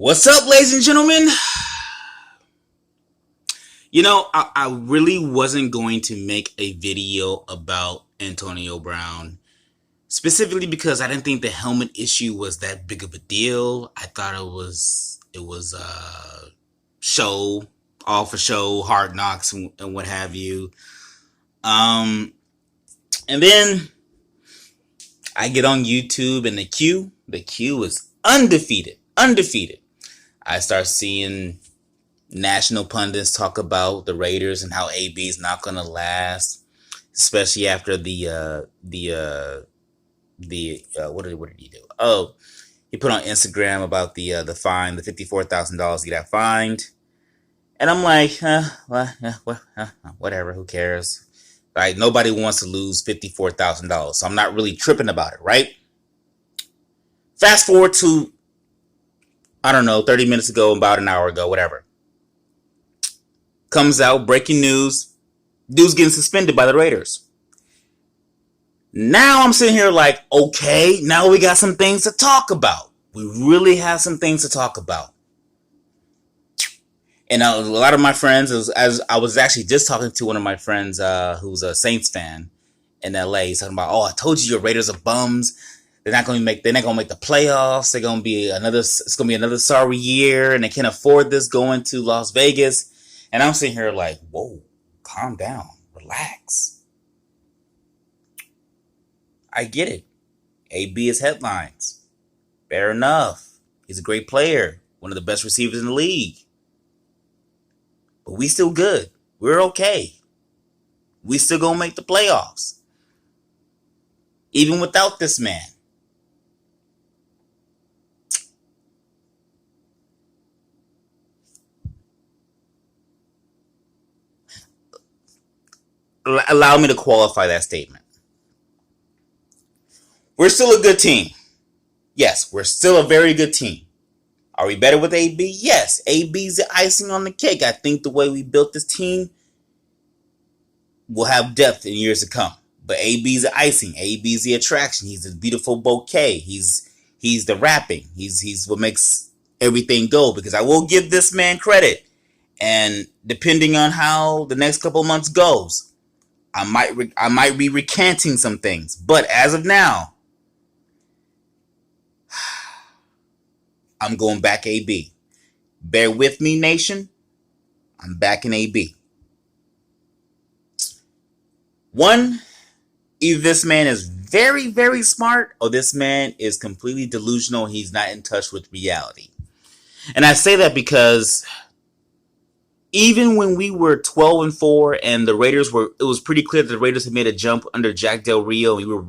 What's up, ladies and gentlemen? I really wasn't going to make a video about Antonio Brown, specifically because I didn't think the helmet issue was that big of a deal. I thought it was show, all for show, hard knocks, and what have you. And then I get on YouTube, and the Q is undefeated. I start seeing national pundits talk about the Raiders and how AB is not going to last, especially after the what did he do? Oh, he put on Instagram about the fine, the $54,000 he got fined, and I'm like, whatever, who cares? Right? Nobody wants to lose $54,000, so I'm not really tripping about it, right? Fast forward to, I don't know, 30 minutes ago, about an hour ago, whatever. Comes out, breaking news, dude's getting suspended by the Raiders. Now I'm sitting here like, okay, now we got some things to talk about. We really have some things to talk about. And a lot of my friends, as I was actually just talking to one of my friends who's a Saints fan in LA, he's talking about, oh, I told you your Raiders are bums. They're not gonna make the playoffs. It's gonna be another sorry year, and they can't afford this going to Las Vegas. And I'm sitting here like, whoa, calm down, relax. I get it. AB is headlines. Fair enough. He's a great player, one of the best receivers in the league. But we still good. We're okay. We still gonna make the playoffs, even without this man. Allow me to qualify that statement. We're still a good team. Yes, we're still a very good team. Are we better with AB? Yes, AB's the icing on the cake. I think the way we built this team will have depth in years to come. But AB's the icing. AB's the attraction. He's a beautiful bouquet. He's the wrapping. He's what makes everything go. Because I will give this man credit. And depending on how the next couple months goes, I might be recanting some things, but as of now, I'm going back AB. Bear with me, nation. I'm back in AB. One, either this man is very, very smart, or this man is completely delusional. He's not in touch with reality. And I say that because even when we were 12-4 and the Raiders it was pretty clear that the Raiders had made a jump under Jack Del Rio. We were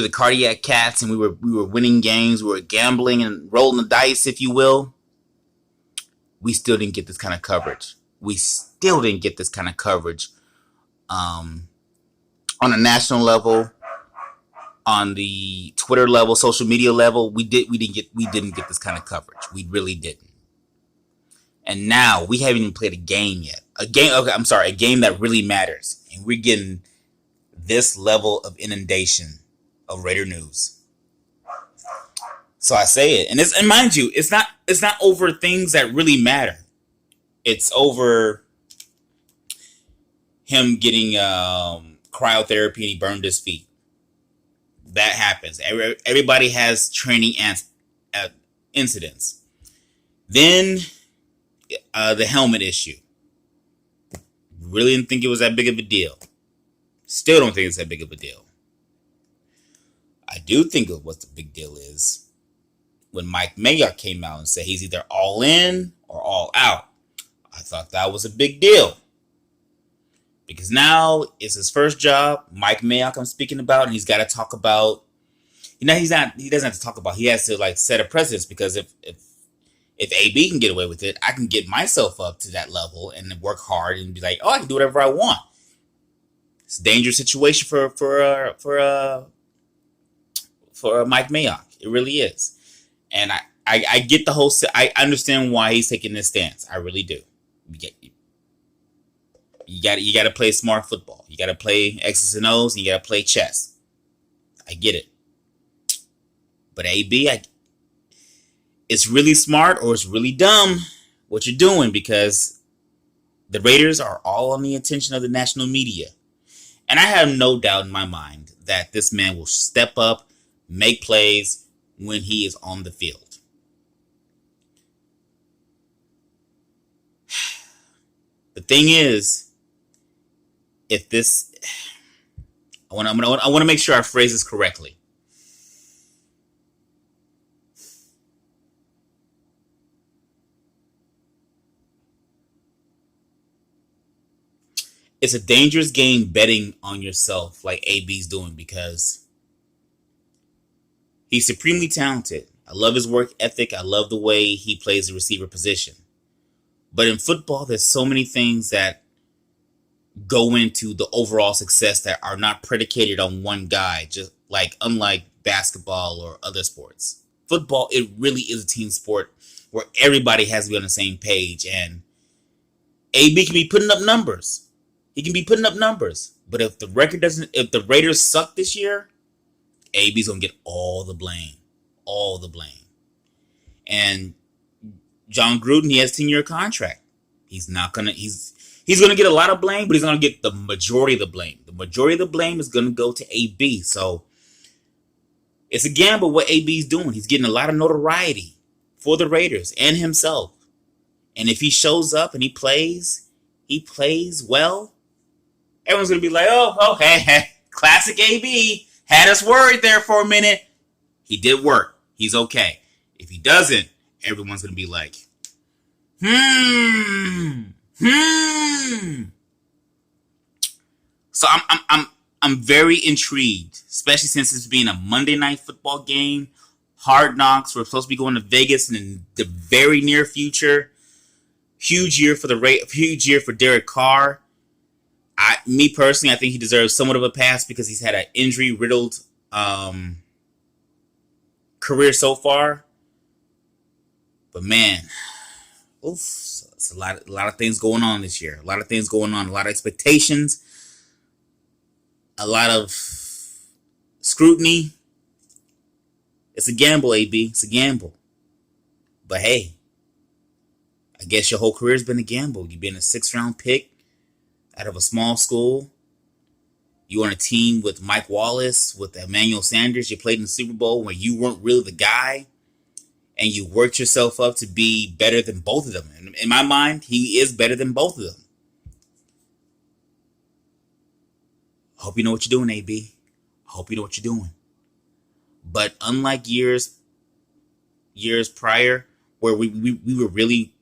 the cardiac cats, and we were winning games. We were gambling and rolling the dice, if you will. We still didn't get this kind of coverage. On a national level, on the Twitter level, social media level. We didn't get this kind of coverage. We really didn't. And now we haven't even played a game yet. A game that really matters. And we're getting this level of inundation of Raider news. So I say it. And mind you, it's not over things that really matter. It's over him getting cryotherapy and he burned his feet. That happens. Everybody has training incidents. Then the helmet issue. Really didn't think it was that big of a deal. Still don't think it's that big of a deal. I do think of what the big deal is when Mike Mayock came out and said he's either all in or all out. I thought that was a big deal. Because now it's his first job. Mike Mayock I'm speaking about, and he's got to talk about, he doesn't have to talk about, he has to set a precedence, because if AB can get away with it, I can get myself up to that level and work hard and be like, oh, I can do whatever I want. It's a dangerous situation for Mike Mayock. It really is. And I get the whole, I understand why he's taking this stance. I really do. You got to play smart football. You got to play X's and O's, and you got to play chess. I get it. But AB, it's really smart or it's really dumb what you're doing, because the Raiders are all on the attention of the national media. And I have no doubt in my mind that this man will step up, make plays when he is on the field. The thing is, if this, I want to make sure I phrase this correctly. It's a dangerous game betting on yourself like AB's doing, because he's supremely talented. I love his work ethic. I love the way he plays the receiver position. But in football, there's so many things that go into the overall success that are not predicated on one guy, just like unlike basketball or other sports. Football, it really is a team sport where everybody has to be on the same page, and AB can be putting up numbers. He can be putting up numbers. But if the Raiders suck this year, AB's gonna get all the blame. All the blame. And Jon Gruden, he has a 10-year contract. He's gonna get a lot of blame, but he's gonna get the majority of the blame. The majority of the blame is gonna go to AB. So it's a gamble what AB's doing. He's getting a lot of notoriety for the Raiders and himself. And if he shows up and he plays well, everyone's going to be like, oh, okay, classic AB. Had us worried there for a minute. He did work. He's okay. If he doesn't, everyone's going to be like, So I'm very intrigued, especially since it's being a Monday Night Football game. Hard Knocks. We're supposed to be going to Vegas in the very near future. Huge year for Derek Carr. Me personally, I think he deserves somewhat of a pass because he's had an injury-riddled career so far. But man, it's a lot of things going on this year. A lot of things going on. A lot of expectations. A lot of scrutiny. It's a gamble, AB. It's a gamble. But hey, I guess your whole career's been a gamble. You've been a 6th-round pick out of a small school. You were on a team with Mike Wallace, with Emmanuel Sanders. You played in the Super Bowl where you weren't really the guy. And you worked yourself up to be better than both of them. And in my mind, he is better than both of them. I hope you know what you're doing, AB. I hope you know what you're doing. But unlike years prior, where we were really,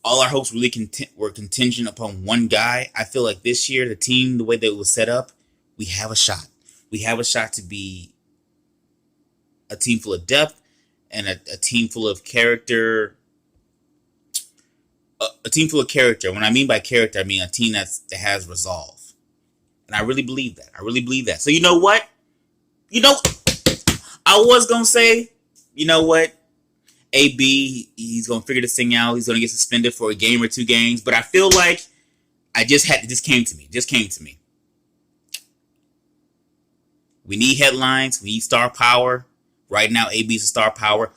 all our hopes really were contingent upon one guy, I feel like this year, the team, the way that it was set up, we have a shot. We have a shot to be a team full of depth and a team full of character. A team full of character. When I mean by character, I mean a team that has resolve. And I really believe that. I really believe that. So you know what? I was going to say, you know what? AB, he's going to figure this thing out. He's going to get suspended for a game or 2 games. But I feel like it just came to me. We need headlines. We need star power. Right now, AB's a star power.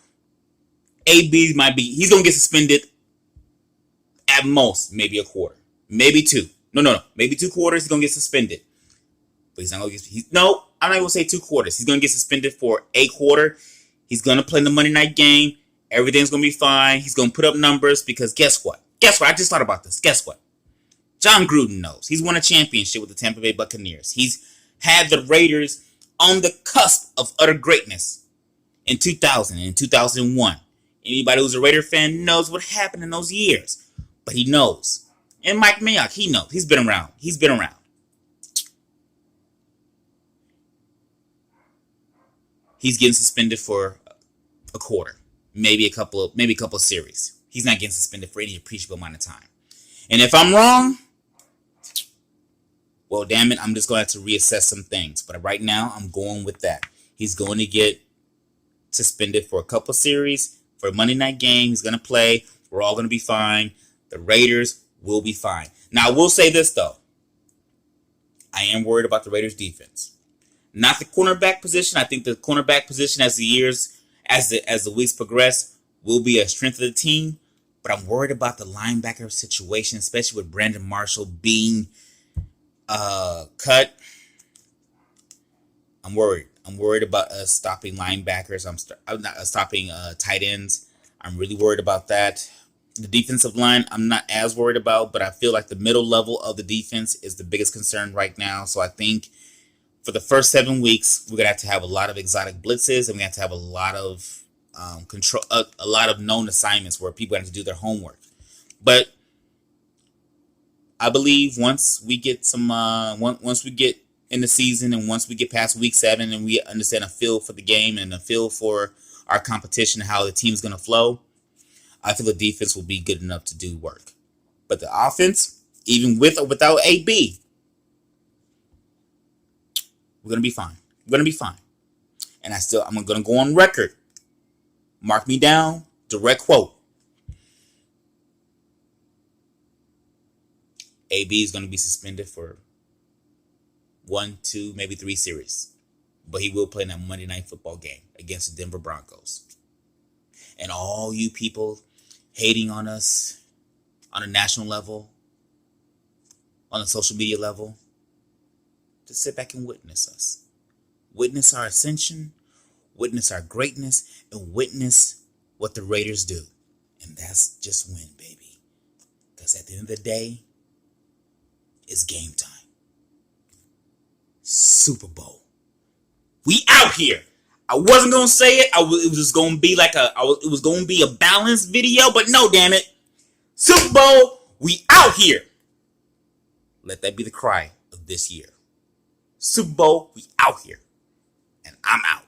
AB he's going to get suspended at most, maybe a quarter. Maybe 2. No. Maybe 2 quarters, he's going to get suspended. But he's not going to get, I'm not going to say 2 quarters. He's going to get suspended for a quarter. He's going to play in the Monday night game. Everything's going to be fine. He's going to put up numbers because guess what? I just thought about this. Guess what? Jon Gruden knows. He's won a championship with the Tampa Bay Buccaneers. He's had the Raiders on the cusp of utter greatness in 2000 and 2001. Anybody who's a Raider fan knows what happened in those years. But he knows. And Mike Mayock, he knows. He's been around. He's getting suspended for a quarter. Maybe a couple of series. He's not getting suspended for any appreciable amount of time. And if I'm wrong, well, damn it, I'm just going to have to reassess some things. But right now, I'm going with that. He's going to get suspended for a couple of series. For a Monday night game, he's going to play. We're all going to be fine. The Raiders will be fine. Now, I will say this, though. I am worried about the Raiders' defense. Not the cornerback position. I think the cornerback position, as the weeks progress, will be a strength of the team, but I'm worried about the linebacker situation, especially with Brandon Marshall being cut. I'm worried. I'm worried about us stopping linebackers. I'm not stopping tight ends. I'm really worried about that. The defensive line, I'm not as worried about, but I feel like the middle level of the defense is the biggest concern right now. So I think for the first 7 weeks, we're gonna have a lot of exotic blitzes, and we have to have a lot of control, a lot of known assignments where people have to do their homework. But I believe once we get once we get in the season, and once we get past week 7, and we understand a feel for the game and a feel for our competition, how the team's gonna flow, I feel the defense will be good enough to do work. But the offense, even with or without AB, we're going to be fine. We're going to be fine. And I'm going to go on record. Mark me down. Direct quote. AB is going to be suspended for 1, 2, maybe 3 series. But he will play in that Monday Night Football game against the Denver Broncos. And all you people hating on us on a national level, on a social media level, just sit back and witness us. Witness our ascension, witness our greatness, and witness what the Raiders do. And that's just win, baby. Because at the end of the day, it's game time. Super Bowl. We out here. I wasn't gonna say it. It was just gonna be it was gonna be a balanced video, but no, damn it. Super Bowl, we out here. Let that be the cry of this year. Super Bowl, we out here. And I'm out.